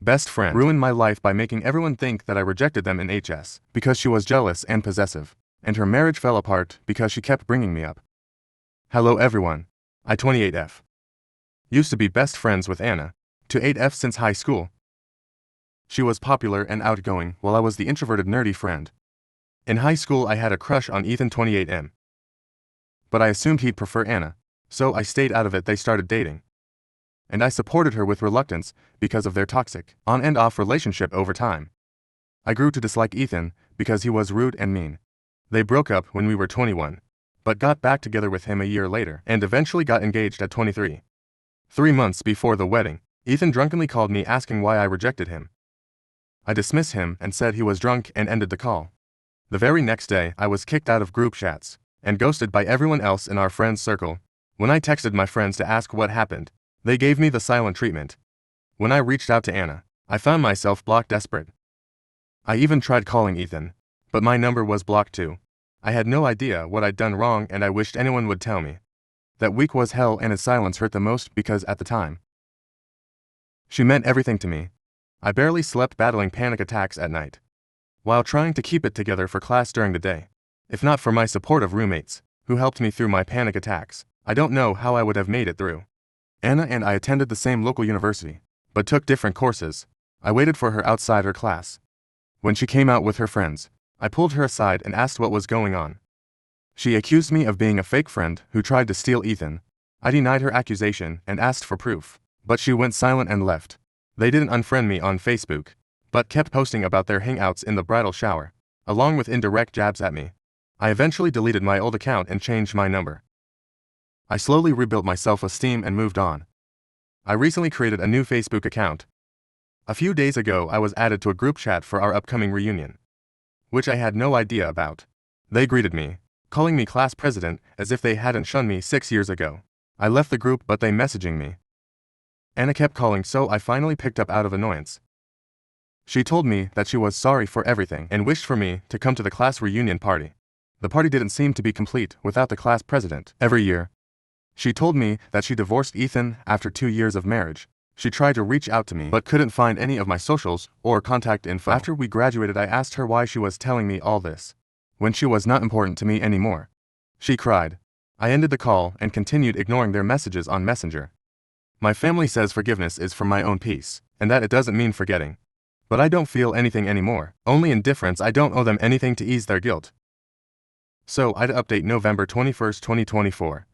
best friend, ruined my life by making everyone think that I rejected them in HS because she was jealous and possessive, and her marriage fell apart because she kept bringing me up. Hello everyone. I 28F. Used to be best friends with Anna, to 8F since high school. She was popular and outgoing while I was the introverted nerdy friend. In high school I had a crush on Ethan 28M. But I assumed he'd prefer Anna, so I stayed out of it. They started dating. And I supported her with reluctance because of their toxic, on and off relationship over time. I grew to dislike Ethan because he was rude and mean. They broke up when we were 21, but got back together with him a year later and eventually got engaged at 23. 3 months before the wedding, Ethan drunkenly called me asking why I rejected him. I dismissed him and said he was drunk and ended the call. The very next day, I was kicked out of group chats and ghosted by everyone else in our friends' circle. When I texted my friends to ask what happened, they gave me the silent treatment. When I reached out to Anna, I found myself blocked desperate. I even tried calling Ethan, but my number was blocked too. I had no idea what I'd done wrong and I wished anyone would tell me. That week was hell and his silence hurt the most because at the time, she meant everything to me. I barely slept battling panic attacks at night, while trying to keep it together for class during the day. If not for my supportive roommates, who helped me through my panic attacks, I don't know how I would have made it through. Anna and I attended the same local university, but took different courses. I waited for her outside her class. When she came out with her friends, I pulled her aside and asked what was going on. She accused me of being a fake friend who tried to steal Ethan. I denied her accusation and asked for proof, but she went silent and left. They didn't unfriend me on Facebook, but kept posting about their hangouts in the bridal shower, along with indirect jabs at me. I eventually deleted my old account and changed my number. I slowly rebuilt my self-esteem and moved on. I recently created a new Facebook account. A few days ago I was added to a group chat for our upcoming reunion, which I had no idea about. They greeted me, calling me class president as if they hadn't shunned me 6 years ago. I left the group but they messaging me. Anna kept calling, so I finally picked up out of annoyance. She told me that she was sorry for everything and wished for me to come to the class reunion party. The party didn't seem to be complete without the class president. Every year, she told me that she divorced Ethan after 2 years of marriage. She tried to reach out to me but couldn't find any of my socials or contact info. After we graduated I asked her why she was telling me all this, when she was not important to me anymore. She cried. I ended the call and continued ignoring their messages on Messenger. My family says forgiveness is for my own peace, and that it doesn't mean forgetting. But I don't feel anything anymore, only indifference. I don't owe them anything to ease their guilt. So I'd update November 21st, 2024.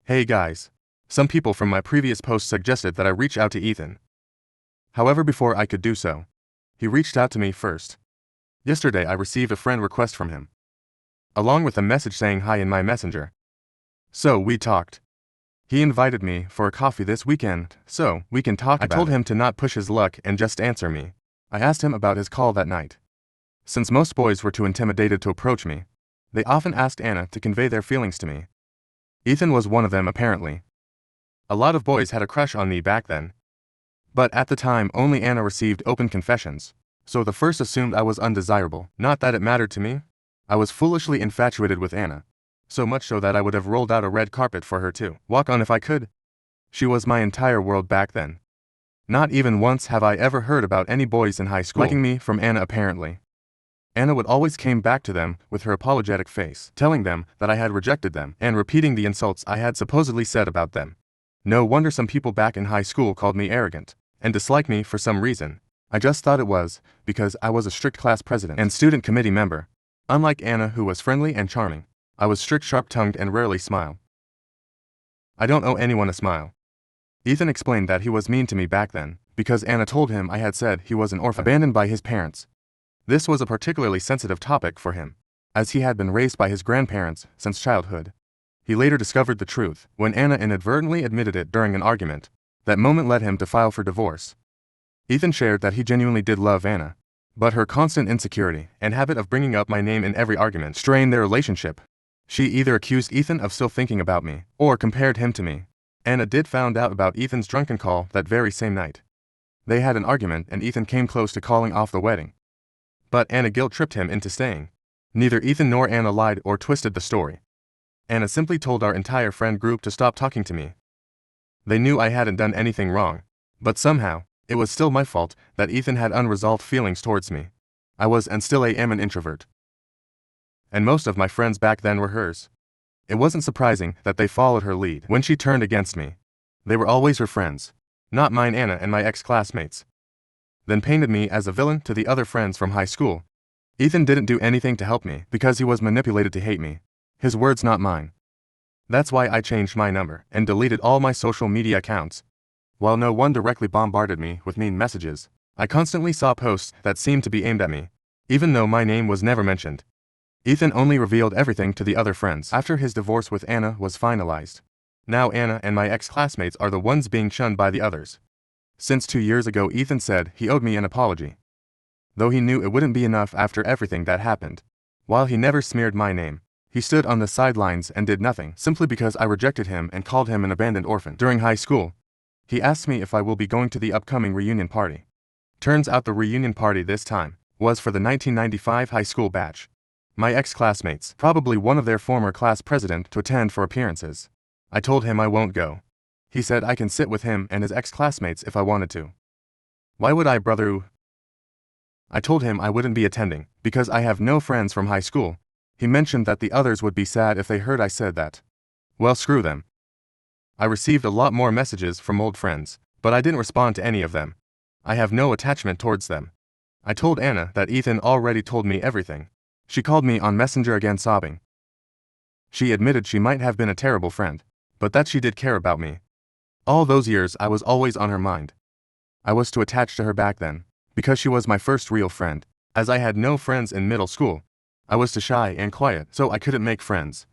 Hey guys. Some people from my previous post suggested that I reach out to Ethan. However, before I could do so, he reached out to me first. Yesterday I received a friend request from him, along with a message saying hi in my messenger. So we talked. He invited me for a coffee this weekend, so we can talk about it. I told him to not push his luck and just answer me. I asked him about his call that night. Since most boys were too intimidated to approach me, they often asked Anna to convey their feelings to me. Ethan was one of them apparently. A lot of boys had a crush on me back then. But at the time only Anna received open confessions, so the first assumed I was undesirable. Not that it mattered to me. I was foolishly infatuated with Anna. So much so that I would have rolled out a red carpet for her to walk on if I could. She was my entire world back then. Not even once have I ever heard about any boys in high school liking me from Anna apparently. Anna would always came back to them with her apologetic face, telling them that I had rejected them and repeating the insults I had supposedly said about them. No wonder some people back in high school called me arrogant and disliked me for some reason. I just thought it was because I was a strict class president and student committee member. Unlike Anna, who was friendly and charming, I was strict, sharp-tongued, and rarely smiled. I don't owe anyone a smile. Ethan explained that he was mean to me back then because Anna told him I had said he was an orphan abandoned by his parents. This was a particularly sensitive topic for him, as he had been raised by his grandparents since childhood. He later discovered the truth when Anna inadvertently admitted it during an argument. That moment led him to file for divorce. Ethan shared that he genuinely did love Anna, but her constant insecurity and habit of bringing up my name in every argument strained their relationship. She either accused Ethan of still thinking about me, or compared him to me. Anna did found out about Ethan's drunken call that very same night. They had an argument and Ethan came close to calling off the wedding. But Anna guilt-tripped him into staying. Neither Ethan nor Anna lied or twisted the story. Anna simply told our entire friend group to stop talking to me. They knew I hadn't done anything wrong, But somehow, it was still my fault that Ethan had unresolved feelings towards me. I was and still am an introvert. And most of my friends back then were hers. It wasn't surprising that they followed her lead when she turned against me. They were always her friends, not mine. Anna and my ex-classmates then painted me as a villain to the other friends from high school. Ethan didn't do anything to help me because he was manipulated to hate me. His words, not mine. That's why I changed my number and deleted all my social media accounts. While no one directly bombarded me with mean messages, I constantly saw posts that seemed to be aimed at me, even though my name was never mentioned. Ethan only revealed everything to the other friends after his divorce with Anna was finalized. Now Anna and my ex-classmates are the ones being shunned by the others. Since 2 years ago, Ethan said he owed me an apology, though he knew it wouldn't be enough after everything that happened. While he never smeared my name, he stood on the sidelines and did nothing simply because I rejected him and called him an abandoned orphan. During high school, he asked me if I will be going to the upcoming reunion party. Turns out the reunion party this time was for the 1995 high school batch. My ex-classmates, probably one of their former class president, to attend for appearances. I told him I won't go. He said I can sit with him and his ex-classmates if I wanted to. Why would I, brother? I told him I wouldn't be attending because I have no friends from high school. He mentioned that the others would be sad if they heard I said that. Well, screw them. I received a lot more messages from old friends, but I didn't respond to any of them. I have no attachment towards them. I told Anna that Ethan already told me everything. She called me on Messenger again, sobbing. She admitted she might have been a terrible friend, but that she did care about me. All those years I was always on her mind. I was too attached to her back then, because she was my first real friend. As I had no friends in middle school, I was too shy and quiet, so I couldn't make friends.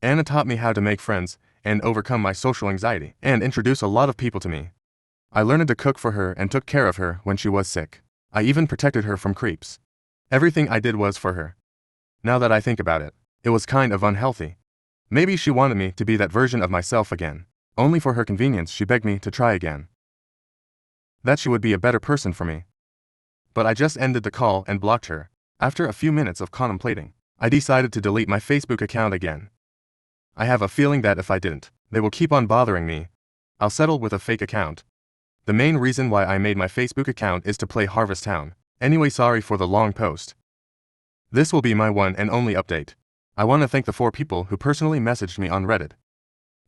Anna taught me how to make friends and overcome my social anxiety, and introduce a lot of people to me. I learned to cook for her and took care of her when she was sick. I even protected her from creeps. Everything I did was for her. Now that I think about it, it was kind of unhealthy. Maybe she wanted me to be that version of myself again. Only for her convenience she begged me to try again. That she would be a better person for me. But I just ended the call and blocked her. After a few minutes of contemplating, I decided to delete my Facebook account again. I have a feeling that if I didn't, they will keep on bothering me. I'll settle with a fake account. The main reason why I made my Facebook account is to play Harvest Town. Anyway, sorry for the long post. This will be my one and only update. I want to thank the 4 people who personally messaged me on Reddit.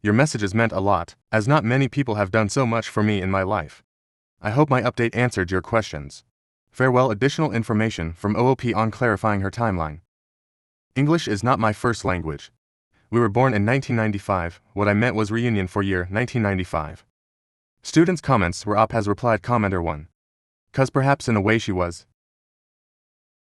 Your messages meant a lot, as not many people have done so much for me in my life. I hope my update answered your questions. Farewell. Additional information from OOP on clarifying her timeline. English is not my first language. We were born in 1995, what I meant was reunion for year 1995. Students' comments were up, has replied commenter 1. 'Cause perhaps in a way she was.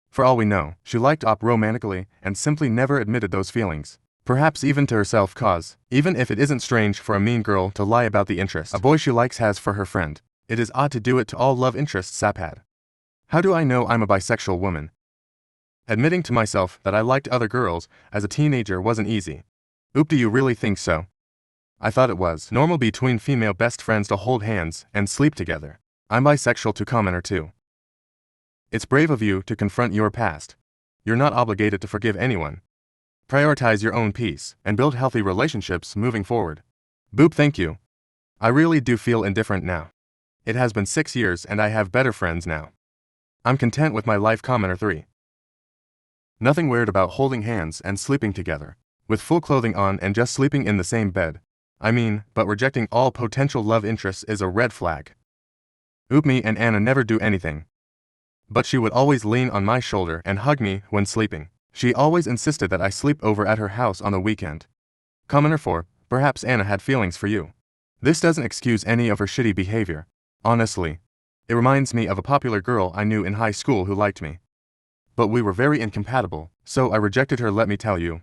For all we know, she liked Op romantically and simply never admitted those feelings. Perhaps even to herself, cause, even if it isn't strange for a mean girl to lie about the interest a boy she likes has for her friend, it is odd to do it to all love interests Sap had. How do I know I'm a bisexual woman? Admitting to myself that I liked other girls as a teenager wasn't easy. Oop, do you really think so? I thought it was normal between female best friends to hold hands and sleep together. I'm bisexual to commenter 2. It's brave of you to confront your past. You're not obligated to forgive anyone. Prioritize your own peace and build healthy relationships moving forward. Boop, thank you. I really do feel indifferent now. It has been 6 years and I have better friends now. I'm content with my life. Commenter 3. Nothing weird about holding hands and sleeping together, with full clothing on and just sleeping in the same bed. I mean, but rejecting all potential love interests is a red flag. Oop, me and Anna never do anything. But she would always lean on my shoulder and hug me when sleeping. She always insisted that I sleep over at her house on the weekend. Commenter 4. Perhaps Anna had feelings for you. This doesn't excuse any of her shitty behavior. Honestly, it reminds me of a popular girl I knew in high school who liked me. But we were very incompatible, so I rejected her. Let me tell you.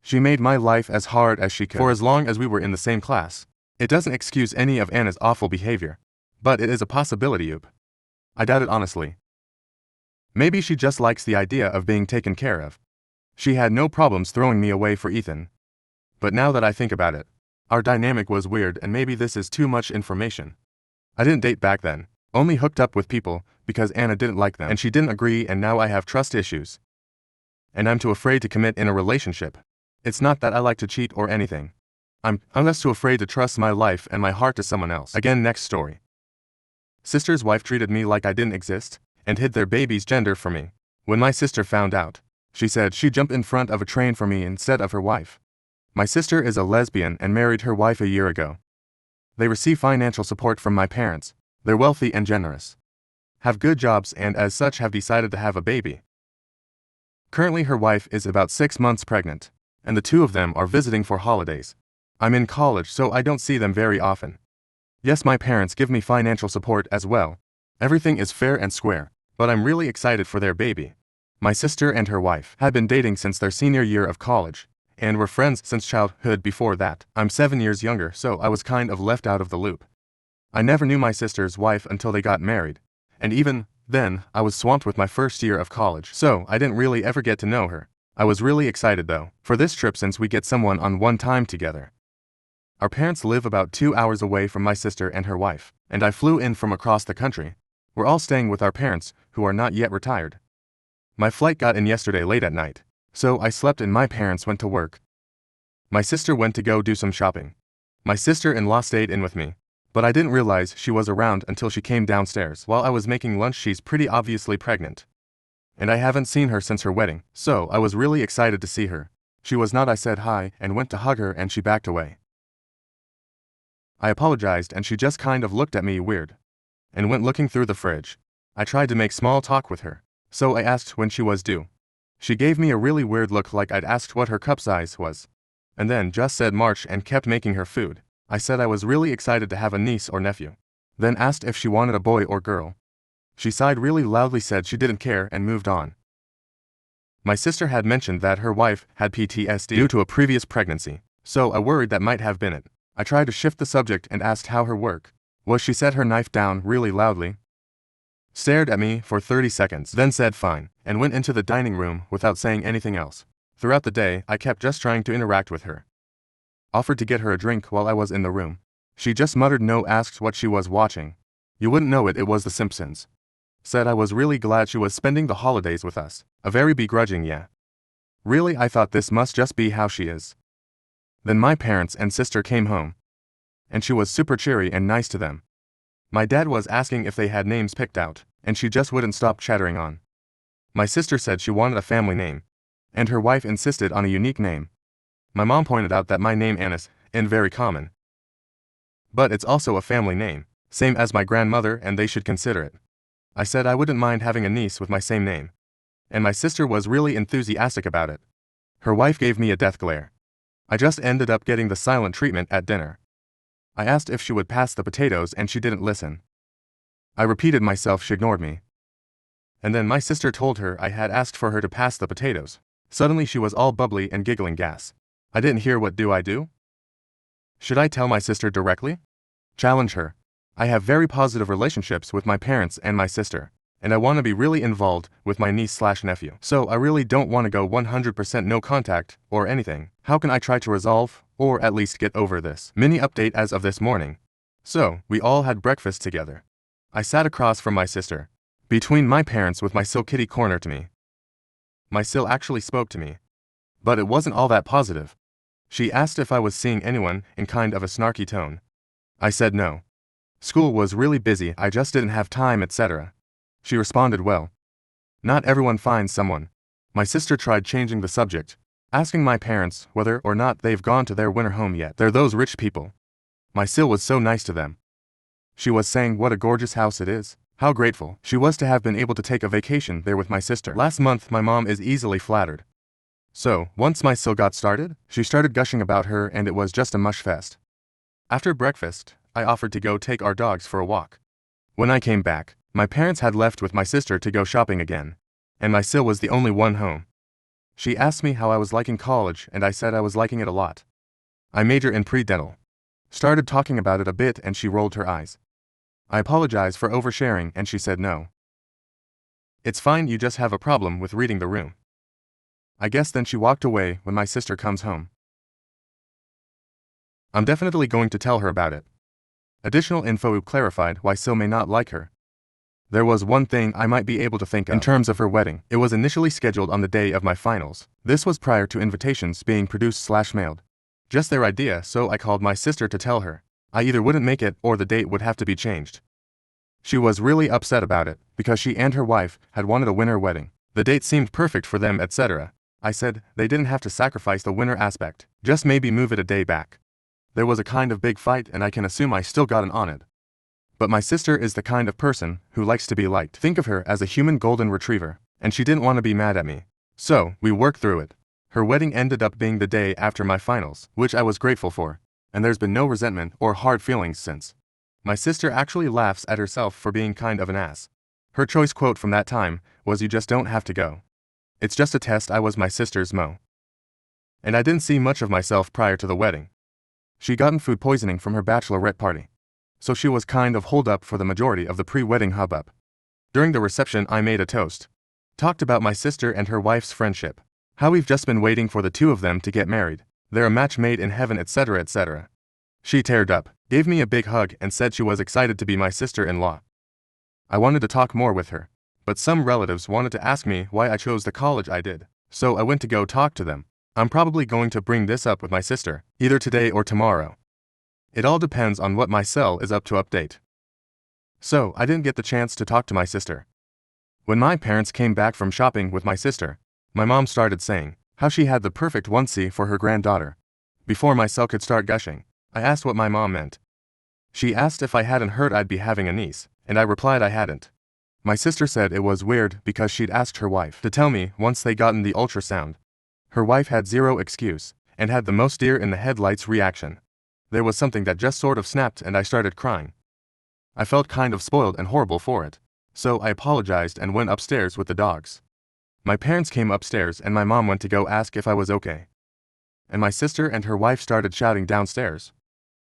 She made my life as hard as she could for as long as we were in the same class. It doesn't excuse any of Anna's awful behavior, but it is a possibility. Oop. I doubt it honestly. Maybe she just likes the idea of being taken care of. She had no problems throwing me away for Ethan. But now that I think about it, our dynamic was weird and maybe this is too much information. I didn't date back then, only hooked up with people because Anna didn't like them and she didn't agree, and now I have trust issues. And I'm too afraid to commit in a relationship. It's not that I like to cheat or anything. I'm just too afraid to trust my life and my heart to someone else. Again, next story. Sister's wife treated me like I didn't exist, and hid their baby's gender from me. When my sister found out, she said she'd jump in front of a train for me instead of her wife. My sister is a lesbian and married her wife a year ago. They receive financial support from my parents. They're wealthy and generous, have good jobs, and as such have decided to have a baby. Currently her wife is about 6 months pregnant, and the two of them are visiting for holidays. I'm in college, so I don't see them very often. Yes, my parents give me financial support as well. Everything is fair and square, but I'm really excited for their baby. My sister and her wife had been dating since their senior year of college, and were friends since childhood before that. I'm 7 years younger, so I was kind of left out of the loop. I never knew my sister's wife until they got married, and even then, I was swamped with my first year of college, so I didn't really ever get to know her. I was really excited though, for this trip since we get someone on one time together. Our parents live about 2 hours away from my sister and her wife, and I flew in from across the country. We're all staying with our parents, who are not yet retired. My flight got in yesterday late at night, so I slept and my parents went to work. My sister went to go do some shopping. My sister-in-law stayed in with me, but I didn't realize she was around until she came downstairs. While I was making lunch, she's pretty obviously pregnant, and I haven't seen her since her wedding, so I was really excited to see her. She was not. I said hi and went to hug her and she backed away. I apologized and she just kind of looked at me weird and went looking through the fridge. I tried to make small talk with her, so I asked when she was due. She gave me a really weird look like I'd asked what her cup size was, and then just said March and kept making her food. I said I was really excited to have a niece or nephew, then asked if she wanted a boy or girl. She sighed really loudly, said she didn't care, and moved on. My sister had mentioned that her wife had PTSD due to a previous pregnancy, so I worried that might have been it. I tried to shift the subject and asked how her work was. She set her knife down really loudly, stared at me for 30 seconds, then said fine, and went into the dining room without saying anything else. Throughout the day, I kept just trying to interact with her. Offered to get her a drink while I was in the room. She just muttered no, asked what she was watching. You wouldn't know it, it was The Simpsons. Said I was really glad she was spending the holidays with us. A very begrudging yeah. Really, I thought this must just be how she is. Then my parents and sister came home, and she was super cheery and nice to them. My dad was asking if they had names picked out, and she just wouldn't stop chattering on. My sister said she wanted a family name, and her wife insisted on a unique name. My mom pointed out that my name Anis isn't very common, but it's also a family name, same as my grandmother, and they should consider it. I said I wouldn't mind having a niece with my same name, and my sister was really enthusiastic about it. Her wife gave me a death glare. I just ended up getting the silent treatment at dinner. I asked if she would pass the potatoes and she didn't listen. I repeated myself, she ignored me. And then my sister told her I had asked for her to pass the potatoes. Suddenly she was all bubbly and giggling gas. I didn't hear. What do I do? Should I tell my sister directly? Challenge her. I have very positive relationships with my parents and my sister, and I want to be really involved with my niece/nephew. So I really don't want to go 100% no contact or anything. How can I try to resolve, or at least get over this? Mini update as of this morning. So, we all had breakfast together. I sat across from my sister, between my parents, with my Sil kitty corner to me. My Sil actually spoke to me, but it wasn't all that positive. She asked if I was seeing anyone in kind of a snarky tone. I said no. School was really busy, I just didn't have time, etc. She responded, well, not everyone finds someone. My sister tried changing the subject, asking my parents whether or not they've gone to their winter home yet. They're those rich people. My Sil was so nice to them. She was saying what a gorgeous house it is, how grateful she was to have been able to take a vacation there with my sister. Last month my mom is easily flattered. So, once my Sil got started, she started gushing about her and it was just a mush fest. After breakfast, I offered to go take our dogs for a walk. When I came back, my parents had left with my sister to go shopping again, and my Sil was the only one home. She asked me how I was liking college and I said I was liking it a lot. I major in pre-dental. Started talking about it a bit and she rolled her eyes. I apologized for oversharing and she said no. It's fine, you just have a problem with reading the room. I guess. Then she walked away. When my sister comes home, I'm definitely going to tell her about it. Additional info clarified why Sil may not like her. There was one thing I might be able to think of in terms of her wedding. It was initially scheduled on the day of my finals. This was prior to invitations being produced/mailed. Just their idea, so I called my sister to tell her. I either wouldn't make it or the date would have to be changed. She was really upset about it, because she and her wife had wanted a winter wedding. The date seemed perfect for them, etc. I said they didn't have to sacrifice the winter aspect, just maybe move it a day back. There was a kind of big fight, and I can assume I still got on it. But my sister is the kind of person who likes to be liked. Think of her as a human golden retriever, and she didn't want to be mad at me. So, we worked through it. Her wedding ended up being the day after my finals, which I was grateful for, and there's been no resentment or hard feelings since. My sister actually laughs at herself for being kind of an ass. Her choice quote from that time was, "You just don't have to go. It's just a test." I was my sister's Mo. And I didn't see much of myself prior to the wedding. She'd gotten food poisoning from her bachelorette party, so she was kind of holed up for the majority of the pre-wedding hubbub. During the reception I made a toast. Talked about my sister and her wife's friendship. How we've just been waiting for the two of them to get married. They're a match made in heaven, etc., etc. She teared up, gave me a big hug, and said she was excited to be my sister-in-law. I wanted to talk more with her, but some relatives wanted to ask me why I chose the college I did, so I went to go talk to them. I'm probably going to bring this up with my sister, either today or tomorrow. It all depends on what my cell is up to update. So, I didn't get the chance to talk to my sister. When my parents came back from shopping with my sister, my mom started saying how she had the perfect onesie for her granddaughter. Before my cell could start gushing, I asked what my mom meant. She asked if I hadn't heard I'd be having a niece, and I replied I hadn't. My sister said it was weird because she'd asked her wife to tell me once they gotten the ultrasound. Her wife had zero excuse, and had the most deer in the headlights reaction. There was something that just sort of snapped, and I started crying. I felt kind of spoiled and horrible for it, so I apologized and went upstairs with the dogs. My parents came upstairs and my mom went to go ask if I was okay. And my sister and her wife started shouting downstairs.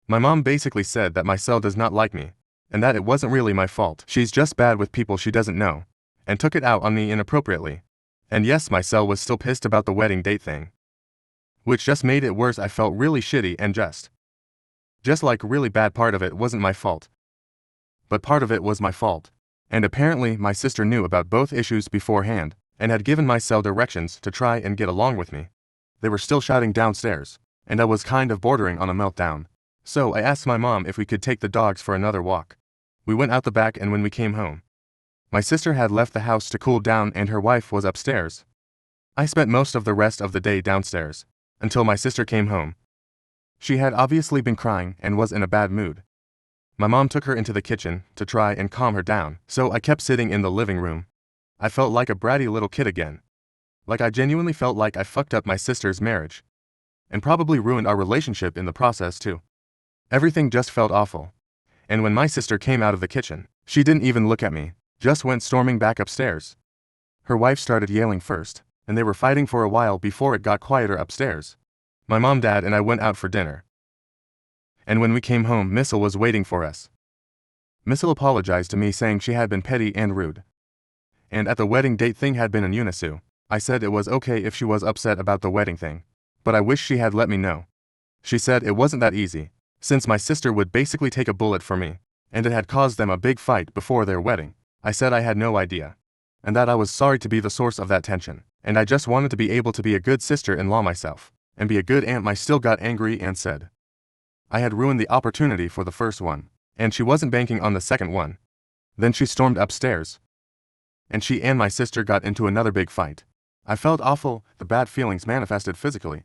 My mom basically said that my cell does not like me, and that it wasn't really my fault. She's just bad with people she doesn't know, and took it out on me inappropriately. And yes, my cell was still pissed about the wedding date thing, which just made it worse. I felt really shitty and just like really bad. Part of it wasn't my fault, but part of it was my fault. And apparently my sister knew about both issues beforehand, and had given my cell directions to try and get along with me. They were still shouting downstairs, and I was kind of bordering on a meltdown. So I asked my mom if we could take the dogs for another walk. We went out the back, and when we came home, my sister had left the house to cool down and her wife was upstairs. I spent most of the rest of the day downstairs, until my sister came home. She had obviously been crying and was in a bad mood. My mom took her into the kitchen to try and calm her down, so I kept sitting in the living room. I felt like a bratty little kid again. Like I genuinely felt like I fucked up my sister's marriage, and probably ruined our relationship in the process too. Everything just felt awful. And when my sister came out of the kitchen, she didn't even look at me, just went storming back upstairs. Her wife started yelling first, and they were fighting for a while before it got quieter upstairs. My mom, dad, and I went out for dinner. And when we came home, Missile was waiting for us. Missile apologized to me, saying she had been petty and rude, and at the wedding date thing had been in unison. I said it was okay if she was upset about the wedding thing, but I wish she had let me know. She said it wasn't that easy, since my sister would basically take a bullet for me, and it had caused them a big fight before their wedding. I said I had no idea, and that I was sorry to be the source of that tension, and I just wanted to be able to be a good sister-in-law myself, and be a good aunt. I still got angry and said I had ruined the opportunity for the first one, and she wasn't banking on the second one. Then she stormed upstairs, and she and my sister got into another big fight. I felt awful. The bad feelings manifested physically,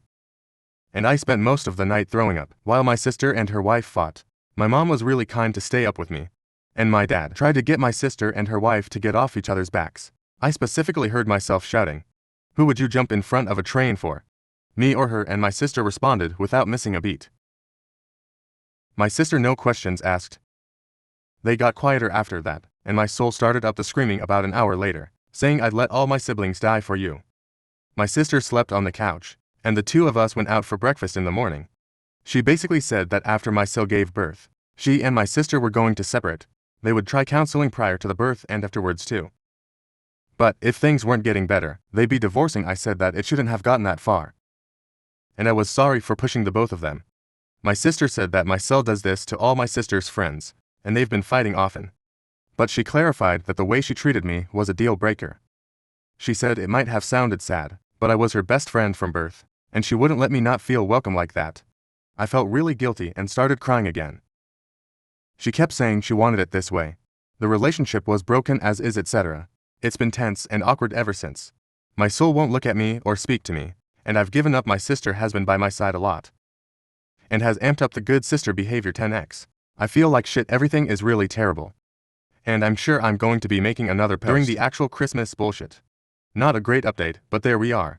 and I spent most of the night throwing up while my sister and her wife fought. My mom was really kind to stay up with me, and my dad tried to get my sister and her wife to get off each other's backs. I specifically heard myself shouting, "Who would you jump in front of a train for? Me or her?" And my sister responded without missing a beat. My sister, no questions asked. They got quieter after that, and my soul started up the screaming about an hour later, saying I'd let all my siblings die for you. My sister slept on the couch, and the two of us went out for breakfast in the morning. She basically said that after my sil gave birth, she and my sister were going to separate. They would try counseling prior to the birth and afterwards too, but if things weren't getting better, they'd be divorcing. I said that it shouldn't have gotten that far, and I was sorry for pushing the both of them. My sister said that my cell does this to all my sister's friends, and they've been fighting often. But she clarified that the way she treated me was a deal breaker. She said it might have sounded sad, but I was her best friend from birth, and she wouldn't let me not feel welcome like that. I felt really guilty and started crying again. She kept saying she wanted it this way. The relationship was broken as is, etc. It's been tense and awkward ever since. My soul won't look at me or speak to me, and I've given up. My sister has been by my side a lot and has amped up the good sister behavior 10x. I feel like shit. Everything is really terrible. And I'm sure I'm going to be making another post during the actual Christmas bullshit. Not a great update, but there we are.